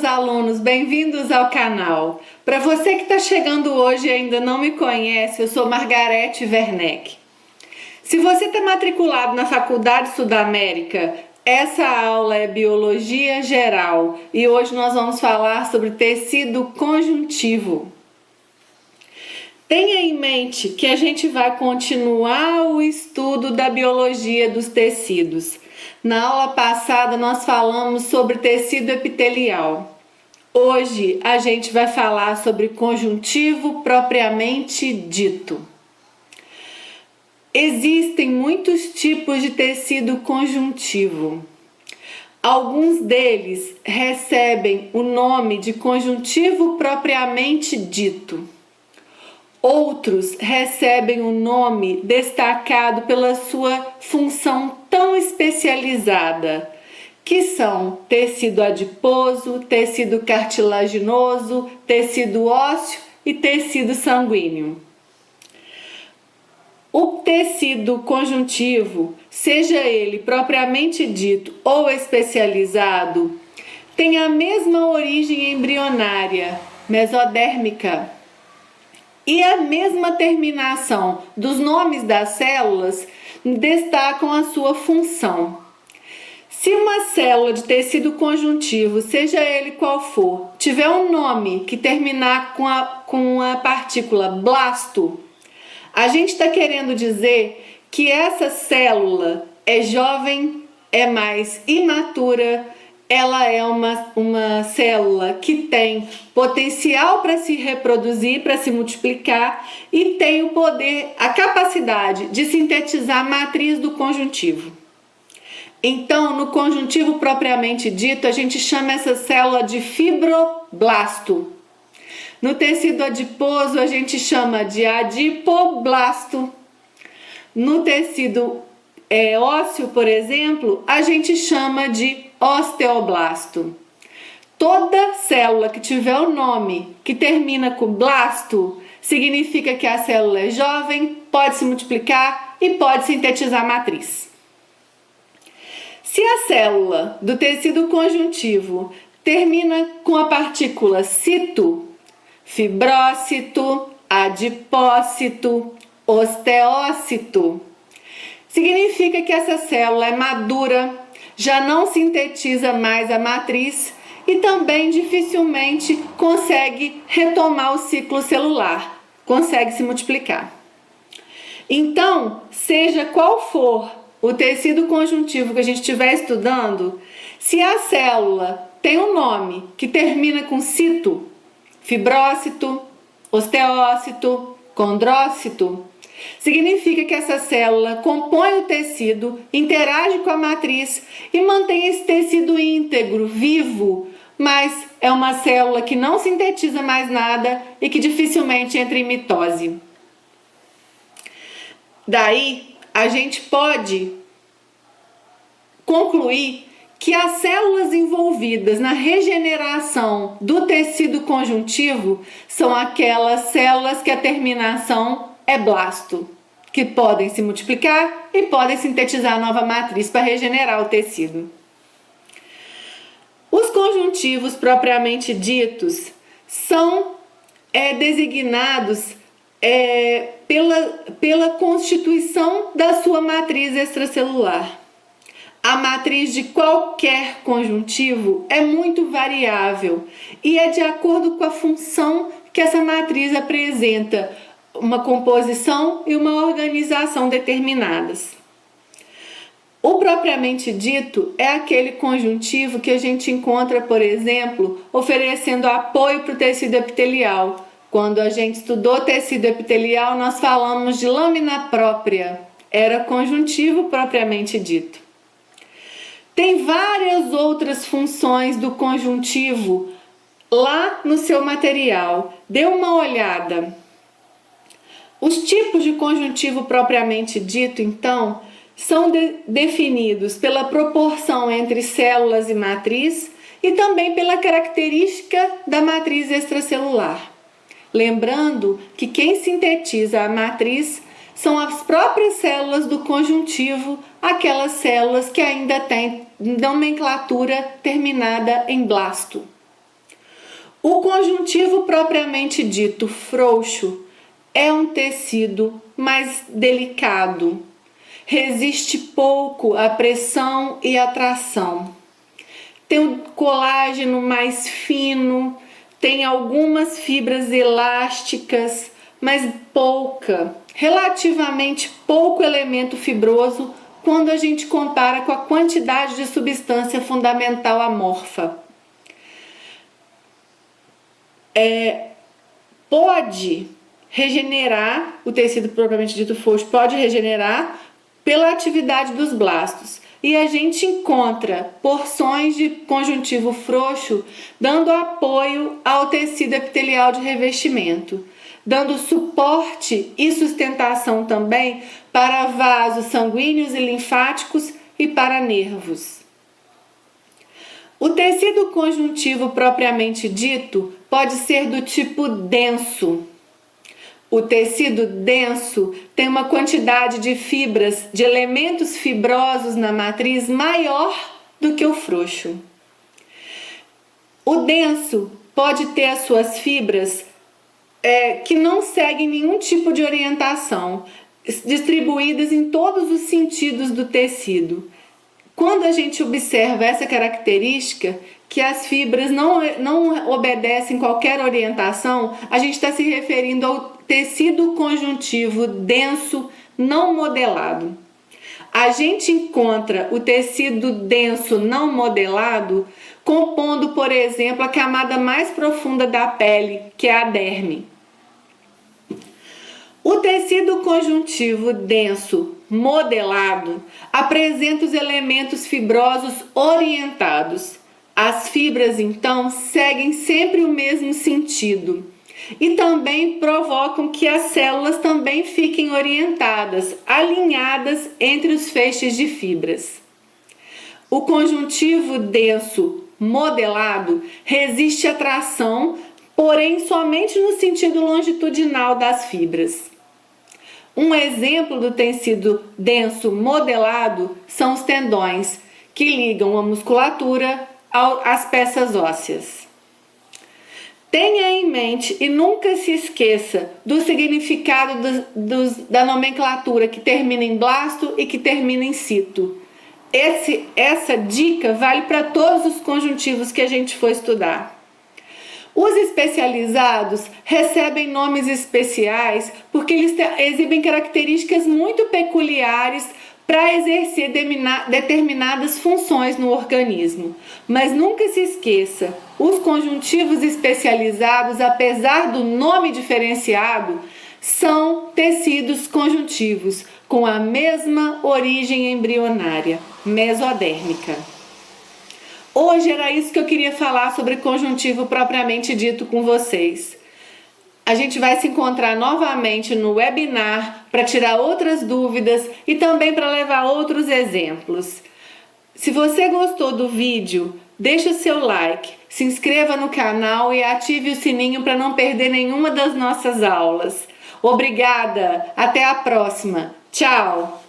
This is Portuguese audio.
caros alunos, bem-vindos ao canal. Para você que está chegando hoje e ainda não me conhece, eu sou Margarete Werneck. Se você está matriculado na Faculdade Sudamérica, essa aula é Biologia Geral e hoje nós vamos falar sobre tecido conjuntivo. Tenha em mente que a gente vai continuar o estudo da biologia dos tecidos. Na aula passada nós falamos sobre tecido epitelial. Hoje a gente vai falar sobre conjuntivo propriamente dito. Existem muitos tipos de tecido conjuntivo. Alguns deles recebem o nome de conjuntivo propriamente dito. Outros recebem o nome destacado pela sua função tão especializada, que são tecido adiposo, tecido cartilaginoso, tecido ósseo e tecido sanguíneo. O tecido conjuntivo, seja ele propriamente dito ou especializado, tem a mesma origem embrionária, mesodérmica, e a mesma terminação dos nomes das células destacam a sua função. Se uma célula de tecido conjuntivo, seja ele qual for, tiver um nome que terminar com a partícula blasto, a gente está querendo dizer que essa célula é jovem, é mais imatura, ela é uma célula que tem potencial para se reproduzir, para se multiplicar e tem o poder, a capacidade de sintetizar a matriz do conjuntivo. Então, no conjuntivo propriamente dito, a gente chama essa célula de fibroblasto. No tecido adiposo, a gente chama de adipoblasto. No tecido ósseo, por exemplo, a gente chama de osteoblasto. Toda célula que tiver o nome que termina com blasto significa que a célula é jovem, pode se multiplicar e pode sintetizar a matriz. Se a célula do tecido conjuntivo termina com a partícula cito, fibrócito, adipócito, osteócito, significa que essa célula é madura, já não sintetiza mais a matriz e também dificilmente consegue retomar o ciclo celular, consegue se multiplicar. Então, seja qual for o tecido conjuntivo que a gente estiver estudando, se a célula tem um nome que termina com cito, fibrócito, osteócito, condrócito, significa que essa célula compõe o tecido, interage com a matriz e mantém esse tecido íntegro, vivo, mas é uma célula que não sintetiza mais nada e que dificilmente entra em mitose. Daí, a gente pode concluir que as células envolvidas na regeneração do tecido conjuntivo são aquelas células que a terminação é blasto, que podem se multiplicar e podem sintetizar nova matriz para regenerar o tecido. Os conjuntivos propriamente ditos são designados pela constituição da sua matriz extracelular. A matriz de qualquer conjuntivo é muito variável e é de acordo com a função que essa matriz apresenta, uma composição e uma organização determinadas. O propriamente dito é aquele conjuntivo que a gente encontra, por exemplo, oferecendo apoio para o tecido epitelial. Quando a gente estudou tecido epitelial, nós falamos de lâmina própria, era conjuntivo propriamente dito. Tem várias outras funções do conjuntivo lá no seu material. Dê uma olhada. Os tipos de conjuntivo propriamente dito, então, são definidos pela proporção entre células e matriz e também pela característica da matriz extracelular. Lembrando que quem sintetiza a matriz são as próprias células do conjuntivo, aquelas células que ainda têm nomenclatura terminada em blasto. O conjuntivo propriamente dito frouxo é um tecido mais delicado, resiste pouco à pressão e à tração. Tem um colágeno mais fino, tem algumas fibras elásticas, mas relativamente pouco elemento fibroso quando a gente compara com a quantidade de substância fundamental amorfa. Pode regenerar, o tecido propriamente dito frouxo pode regenerar pela atividade dos blastos. E a gente encontra porções de conjuntivo frouxo dando apoio ao tecido epitelial de revestimento, dando suporte e sustentação também para vasos sanguíneos e linfáticos e para nervos. O tecido conjuntivo propriamente dito pode ser do tipo denso. O tecido denso tem uma quantidade de fibras, de elementos fibrosos na matriz maior do que o frouxo. O denso pode ter as suas fibras que não seguem nenhum tipo de orientação, distribuídas em todos os sentidos do tecido. Quando a gente observa essa característica, que as fibras não obedecem qualquer orientação, a gente está se referindo ao tecido conjuntivo denso não modelado. A gente encontra o tecido denso não modelado compondo, por exemplo, a camada mais profunda da pele, que é a derme. O tecido conjuntivo denso modelado apresenta os elementos fibrosos orientados. As fibras, então, seguem sempre o mesmo sentido e também provocam que as células também fiquem orientadas, alinhadas entre os feixes de fibras. O conjuntivo denso modelado resiste à tração, porém somente no sentido longitudinal das fibras. Um exemplo do tecido denso modelado são os tendões, que ligam a musculatura às peças ósseas. Tenha em mente e nunca se esqueça do significado da nomenclatura que termina em blasto e que termina em cito. Essa dica vale para todos os conjuntivos que a gente for estudar. Os especializados recebem nomes especiais porque eles exibem características muito peculiares para exercer determinadas funções no organismo. Mas nunca se esqueça, os conjuntivos especializados, apesar do nome diferenciado, são tecidos conjuntivos com a mesma origem embrionária, mesodérmica. Hoje era isso que eu queria falar sobre conjuntivo propriamente dito com vocês. A gente vai se encontrar novamente no webinar para tirar outras dúvidas e também para levar outros exemplos. Se você gostou do vídeo, deixe o seu like, se inscreva no canal e ative o sininho para não perder nenhuma das nossas aulas. Obrigada, até a próxima. Tchau!